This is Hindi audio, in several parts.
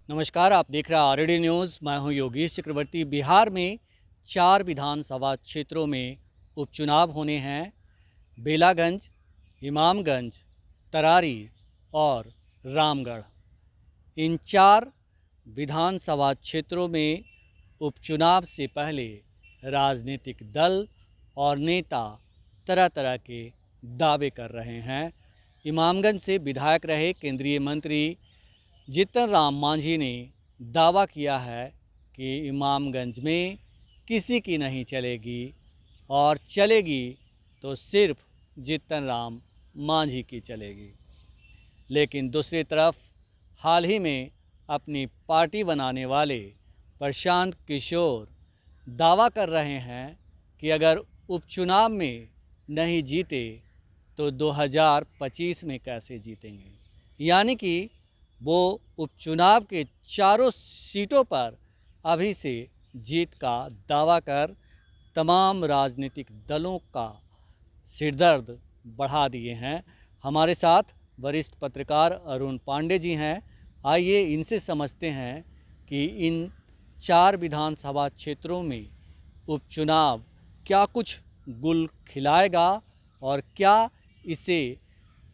नमस्कार, आप देख रहे हैं आरडी न्यूज़। मैं हूं योगेश चक्रवर्ती। बिहार में 4 विधानसभा क्षेत्रों में उपचुनाव होने हैं। बेलागंज, इमामगंज, तरारी और रामगढ़। इन 4 विधानसभा क्षेत्रों में उपचुनाव से पहले राजनीतिक दल और नेता तरह तरह के दावे कर रहे हैं। इमामगंज से विधायक रहे केंद्रीय मंत्री जीतन राम मांझी ने दावा किया है कि इमामगंज में किसी की नहीं चलेगी और चलेगी तो सिर्फ जीतन राम मांझी की चलेगी। लेकिन दूसरी तरफ हाल ही में अपनी पार्टी बनाने वाले प्रशांत किशोर दावा कर रहे हैं कि अगर उपचुनाव में नहीं जीते तो 2025 में कैसे जीतेंगे। यानी कि वो उपचुनाव के चारों सीटों पर अभी से जीत का दावा कर तमाम राजनीतिक दलों का सिरदर्द बढ़ा दिए हैं। हमारे साथ वरिष्ठ पत्रकार अरुण पांडे जी हैं। आइए इनसे समझते हैं कि इन 4 विधानसभा क्षेत्रों में उपचुनाव क्या कुछ गुल खिलाएगा और क्या इसे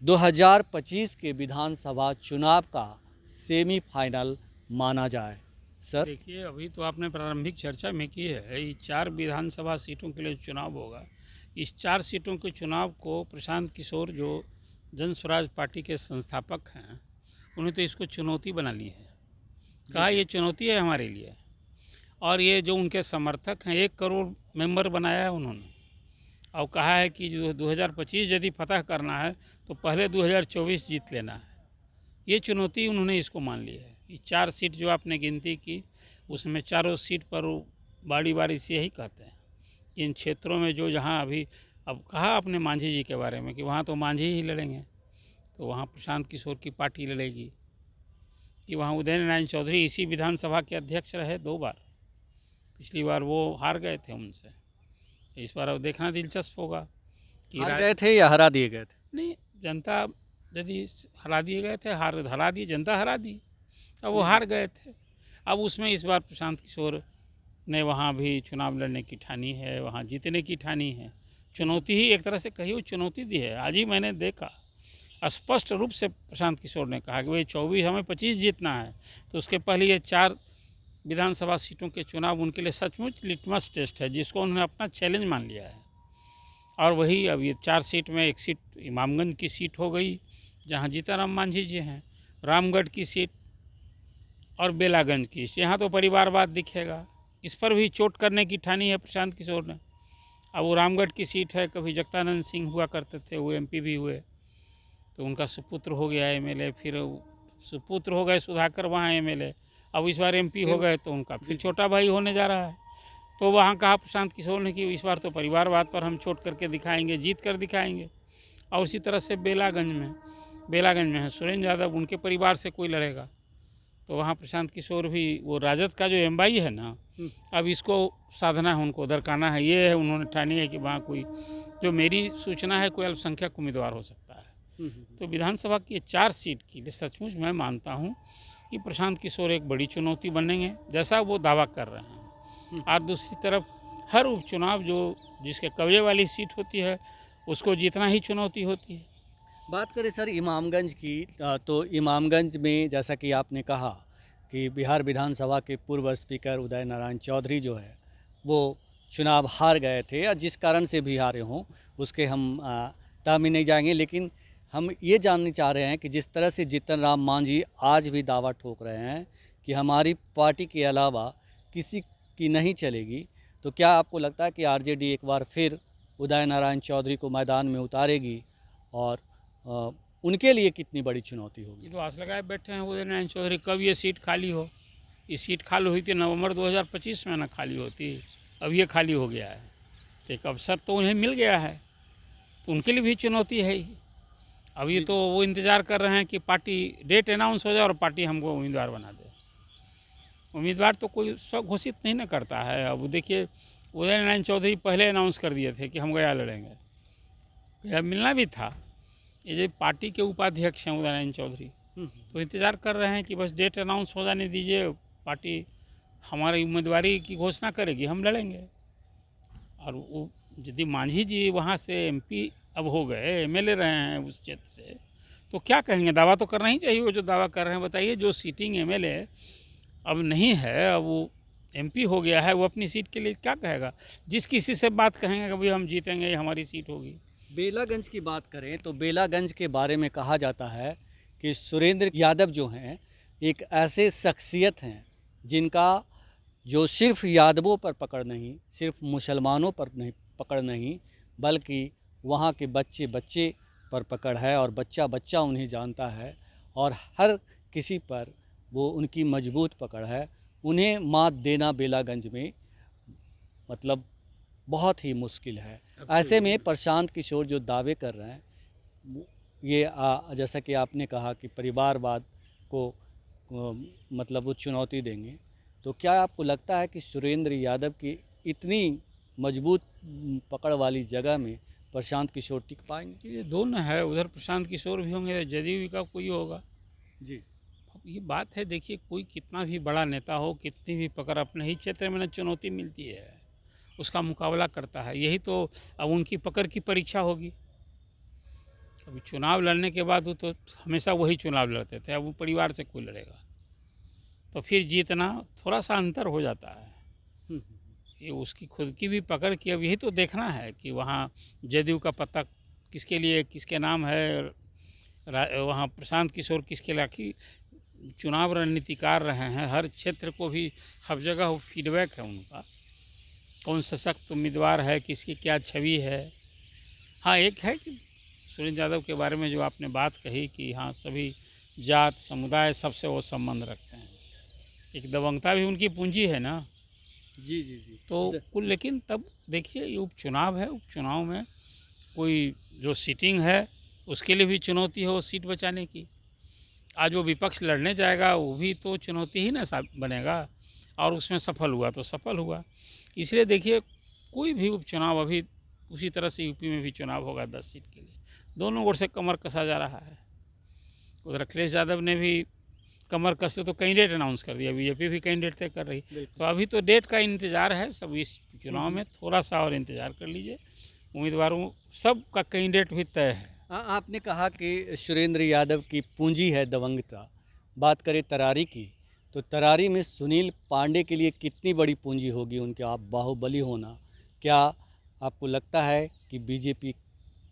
2025 के विधानसभा चुनाव का सेमीफाइनल माना जाए। सर, देखिए, अभी तो आपने प्रारंभिक चर्चा में की है, ये 4 विधानसभा सीटों के लिए चुनाव होगा। इस 4 सीटों के चुनाव को प्रशांत किशोर जो जन स्वराज पार्टी के संस्थापक हैं, उन्होंने तो इसको चुनौती बना ली है। कहा ये चुनौती है हमारे लिए। और ये जो उनके समर्थक हैं, 1 करोड़ मेंबर बनाया है उन्होंने, और कहा है कि जो 2025 यदि फतह करना है तो पहले 2024 जीत लेना है। ये चुनौती उन्होंने इसको मान ली है। ये 4 सीट जो आपने गिनती की, उसमें चारों सीट पर बारी बारी से यही कहते हैं कि इन क्षेत्रों में जो जहाँ अभी, अब कहा आपने मांझी जी के बारे में कि वहाँ तो मांझी ही लड़ेंगे, तो वहाँ प्रशांत किशोर की पार्टी लड़ेगी। कि वहाँ उदय नारायण चौधरी इसी विधानसभा के अध्यक्ष रहे 2 बार। पिछली बार वो हार गए थे उनसे। इस बार अब देखना दिलचस्प होगा कि हार गए थे या हरा दिए गए थे? नहीं, जनता यदि हरा दिए गए थे, हरा दी, जनता हरा दी। अब वो हार गए थे। अब उसमें इस बार प्रशांत किशोर ने वहाँ भी चुनाव लड़ने की ठानी है, वहाँ जीतने की ठानी है। चुनौती ही एक तरह से कही, वो चुनौती दी है। आज ही मैंने देखा स्पष्ट रूप से प्रशांत किशोर ने कहा कि भाई 24 हमें 25 जीतना है, तो उसके पहले ये 4 विधानसभा सीटों के चुनाव उनके लिए सचमुच लिटमस टेस्ट है, जिसको उन्होंने अपना चैलेंज मान लिया है। और वही अब ये 4 सीट में एक सीट इमामगंज की सीट हो गई, जहाँ जीतन राम मांझी जी हैं। रामगढ़ की सीट और बेलागंज की, यहाँ तो परिवारवाद दिखेगा। इस पर भी चोट करने की ठानी है प्रशांत किशोर ने। अब वो रामगढ़ की सीट है, कभी जगदानंद सिंह हुआ करते थे, वो MP भी हुए, तो उनका सुपुत्र हो गया MLA, फिर सुपुत्र हो गए सुधाकर वहाँ MLA, अब इस बार MP हो गए, तो उनका फिर छोटा भाई होने जा रहा है। तो वहाँ कहा प्रशांत किशोर ने कि इस बार तो परिवारवाद पर हम चोट करके दिखाएंगे, जीत कर दिखाएंगे। और उसी तरह से बेलागंज में है सुरेंद्र यादव, उनके परिवार से कोई लड़ेगा, तो वहाँ प्रशांत किशोर भी, वो राजद का जो MY है ना, अब इसको साधना है, उनको दरकाना है। ये है, उन्होंने ठानी है कि वहाँ कोई, जो मेरी सूचना है, कोई अल्पसंख्यक उम्मीदवार हो सकता है। तो विधानसभा की 4 सीट की सचमुच मैं मानता हूँ कि प्रशांत किशोर एक बड़ी चुनौती बनेंगे, जैसा वो दावा कर रहे हैं। और दूसरी तरफ हर उपचुनाव जो जिसके कब्जे वाली सीट होती है, उसको जीतना ही चुनौती होती है। बात करें सर इमामगंज की, तो इमामगंज में जैसा कि आपने कहा कि बिहार विधानसभा के पूर्व स्पीकर उदय नारायण चौधरी जो है वो चुनाव हार गए थे, या जिस कारण से भी हारे हों उसके हम तह में नहीं जाएंगे। लेकिन हम ये जानना चाह रहे हैं कि जिस तरह से जीतन राम मांझी आज भी दावा ठोक रहे हैं कि हमारी पार्टी के अलावा किसी की नहीं चलेगी, तो क्या आपको लगता है कि RJD एक बार फिर उदय नारायण चौधरी को मैदान में उतारेगी और उनके लिए कितनी बड़ी चुनौती होगी? ये तो आस लगाए बैठे हैं उदय नारायण चौधरी, कब ये सीट खाली हो। ये सीट खाली हुई थी नवंबर 2025 में ना खाली होती, अब ये खाली हो गया है, तो एक अवसर तो उन्हें मिल गया है, तो उनके लिए भी चुनौती है ही। अब ये तो वो इंतज़ार कर रहे हैं कि पार्टी डेट अनाउंस हो जाए और पार्टी हमको उम्मीदवार बना दे। उम्मीदवार तो कोई स्वघोषित नहीं ना करता है। अब देखिए, उदय नारायण चौधरी पहले अनाउंस कर दिए थे कि हम गया लड़ेंगे, यह मिलना भी था। ये जो पार्टी के उपाध्यक्ष हैं उदय नारायण चौधरी, तो इंतज़ार कर रहे हैं कि बस डेट अनाउंस हो जाने दीजिए, पार्टी हमारी उम्मीदवारी की घोषणा करेगी, हम लड़ेंगे। और वो यदि मांझी जी वहाँ से एमपी अब हो गए, एमएलए रहे हैं उस क्षेत्र से, तो क्या कहेंगे? दावा तो करना ही चाहिए। वो जो दावा कर रहे हैं, बताइए, जो सीटिंग एमएलए अब नहीं है, अब वो एमपी हो गया है, वो अपनी सीट के लिए क्या कहेगा? जिस किसी से बात कहेंगे कि भाई हम जीतेंगे, ये हमारी सीट होगी। बेलागंज की बात करें तो बेलागंज के बारे में कहा जाता है कि सुरेंद्र यादव जो हैं एक ऐसे शख्सियत हैं जिनका जो सिर्फ यादवों पर पकड़ नहीं, सिर्फ मुसलमानों पर नहीं पकड़ नहीं, बल्कि वहाँ के बच्चे बच्चे पर पकड़ है और बच्चा बच्चा उन्हें जानता है और हर किसी पर वो उनकी मजबूत पकड़ है। उन्हें मात देना बेलागंज में मतलब बहुत ही मुश्किल है। ऐसे में प्रशांत किशोर जो दावे कर रहे हैं ये जैसा कि आपने कहा कि परिवारवाद को मतलब वो चुनौती देंगे, तो क्या आपको लगता है कि सुरेंद्र यादव की इतनी मजबूत पकड़ वाली जगह में प्रशांत किशोर टिक पाएंगे? ये दोनों है, उधर प्रशांत किशोर भी होंगे, जदयू का कोई होगा। जी अब ये बात है, देखिए, कोई कितना भी बड़ा नेता हो, कितनी भी पकड़, अपने ही क्षेत्र में न चुनौती मिलती है, उसका मुकाबला करता है। यही तो अब उनकी पकड़ की परीक्षा होगी। अभी चुनाव लड़ने के बाद वो तो हमेशा वही चुनाव लड़ते थे, अब वो परिवार से कोई लड़ेगा, तो फिर जीतना थोड़ा सा अंतर हो जाता है। ये उसकी खुद की भी पकड़ की, अब यही तो देखना है कि वहाँ जदयू का पत्ता किसके लिए, किसके नाम है, वहाँ प्रशांत किशोर किसके लिए। आखिर चुनाव रणनीतिकार रहे हैं, हर क्षेत्र को भी हर जगह वो फीडबैक है उनका, कौन सशक्त उम्मीदवार है, किसकी क्या छवि है। हाँ, एक है कि सुरेंद्र यादव के बारे में जो आपने बात कही कि हाँ, सभी जात समुदाय सबसे वो संबंध रखते हैं, एक दबंगता भी उनकी पूंजी है ना। जी जी जी। तो कुल, लेकिन तब देखिए, ये उपचुनाव है, उपचुनाव में कोई जो सीटिंग है उसके लिए भी चुनौती हो सीट बचाने की। आज वो विपक्ष लड़ने जाएगा, वो भी तो चुनौती ही ना बनेगा, और उसमें सफल हुआ तो सफल हुआ। इसलिए देखिए, कोई भी उपचुनाव अभी उसी तरह से यूपी में भी चुनाव होगा 10 सीट के लिए, दोनों ओर से कमर कसा जा रहा है। उधर अखिलेश यादव ने भी कमर कसे तो कैंडिडेट अनाउंस कर दिया, बीजेपी भी कैंडिडेट तय कर रही। तो अभी तो डेट का इंतज़ार है, सब इस चुनाव में थोड़ा सा और इंतज़ार कर लीजिए। उम्मीदवारों सब का कैंडिडेट भी तय है। आपने कहा कि सुरेंद्र यादव की पूंजी है दबंगता। बात करें तरारी की, तो तरारी में सुनील पांडे के लिए कितनी बड़ी पूंजी होगी उनके आप बाहुबली होना। क्या आपको लगता है कि बीजेपी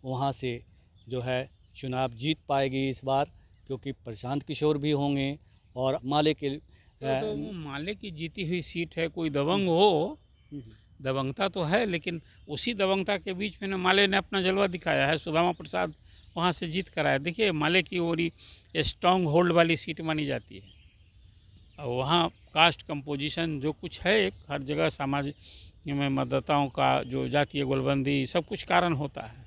वहाँ से जो है चुनाव जीत पाएगी इस बार, क्योंकि प्रशांत किशोर भी होंगे और माले के तो वो माले की जीती हुई सीट है, कोई दबंग हो, दबंगता तो है, लेकिन उसी दबंगता के बीच में न माले ने अपना जलवा दिखाया है, सुदामा प्रसाद वहाँ से जीत कर आया। देखिए, माले की ओरी स्ट्रॉन्ग होल्ड वाली सीट मानी जाती है, और वहाँ कास्ट कंपोजिशन जो कुछ है, एक हर जगह समाज में मतदाताओं का जो जातीय गोलबंदी सब कुछ कारण होता है।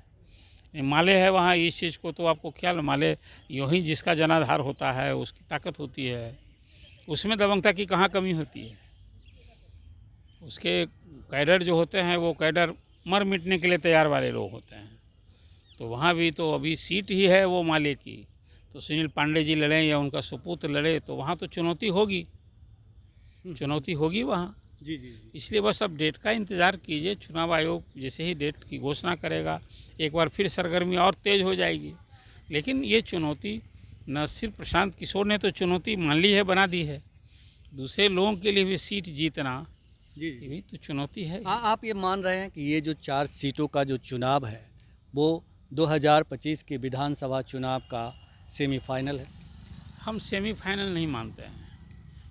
माले है वहाँ, इस चीज़ को तो आपको ख्याल, माले यूँ ही जिसका जनाधार होता है उसकी ताकत होती है, उसमें दबंगता की कहाँ कमी होती है। उसके कैडर जो होते हैं वो कैडर मर मिटने के लिए तैयार वाले लोग होते हैं। तो वहाँ भी तो अभी सीट ही है वो माले की, तो सुनील पांडे जी लड़ें या उनका सुपुत्र लड़े, तो वहाँ तो चुनौती होगी, चुनौती होगी वहाँ। जी जी जी। इसलिए बस अब डेट का इंतज़ार कीजिए। चुनाव आयोग जैसे ही डेट की घोषणा करेगा, एक बार फिर सरगर्मी और तेज़ हो जाएगी। लेकिन ये चुनौती न सिर्फ प्रशांत किशोर ने तो चुनौती मान ली है, बना दी है, दूसरे लोगों के लिए भी सीट जीतना जी ये भी तो चुनौती है। आप ये मान रहे हैं कि ये जो 4 सीटों का जो चुनाव है वो 2025 के विधानसभा चुनाव का सेमीफाइनल है? हम सेमीफाइनल नहीं मानते हैं।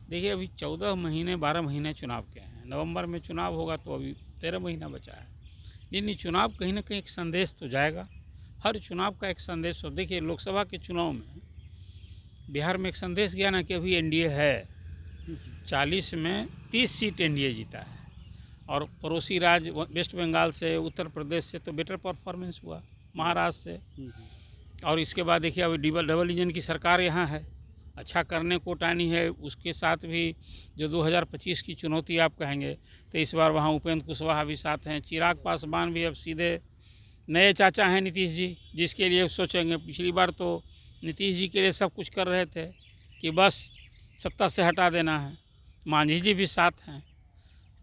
देखिए, अभी 14 महीने 12 महीने चुनाव के हैं, नवंबर में चुनाव होगा तो अभी 13 महीना बचा है। लेकिन ये चुनाव कहीं ना कहीं एक संदेश तो जाएगा, हर चुनाव का एक संदेश हो। देखिए, लोकसभा के चुनाव में बिहार में एक संदेश गया ना कि अभी एनडीए है, 40 में 30 सीट एनडीए जीता है, और पड़ोसी राज्य वेस्ट बंगाल से, उत्तर प्रदेश से तो बेटर परफॉर्मेंस हुआ, महाराष्ट्र से। और इसके बाद देखिए, अभी डबल इंजन की सरकार यहाँ है, अच्छा करने को टानी है। उसके साथ भी जो 2025 की चुनौती आप कहेंगे, तो इस बार वहाँ उपेंद्र कुशवाहा भी साथ हैं, चिराग पासवान भी अब सीधे नए चाचा हैं नीतीश जी, जिसके लिए सोचेंगे। पिछली बार तो नीतीश जी के लिए सब कुछ कर रहे थे कि बस सत्ता से हटा देना है। मांझी जी भी साथ हैं,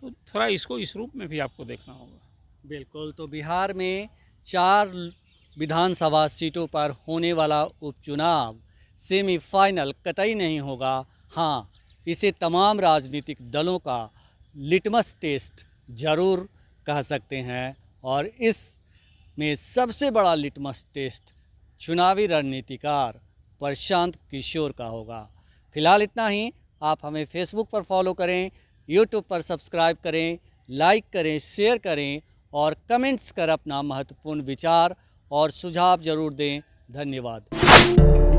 तो थोड़ा इसको इस रूप में भी आपको देखना होगा। बिल्कुल, तो बिहार में 4 विधानसभा सीटों पर होने वाला उपचुनाव सेमीफाइनल कतई नहीं होगा। हाँ, इसे तमाम राजनीतिक दलों का लिटमस टेस्ट ज़रूर कह सकते हैं, और इसमें सबसे बड़ा लिटमस टेस्ट चुनावी रणनीतिकार प्रशांत किशोर का होगा। फिलहाल इतना ही। आप हमें फेसबुक पर फॉलो करें, यूट्यूब पर सब्सक्राइब करें, लाइक करें, शेयर करें और कमेंट्स कर अपना महत्वपूर्ण विचार और सुझाव ज़रूर दें। धन्यवाद।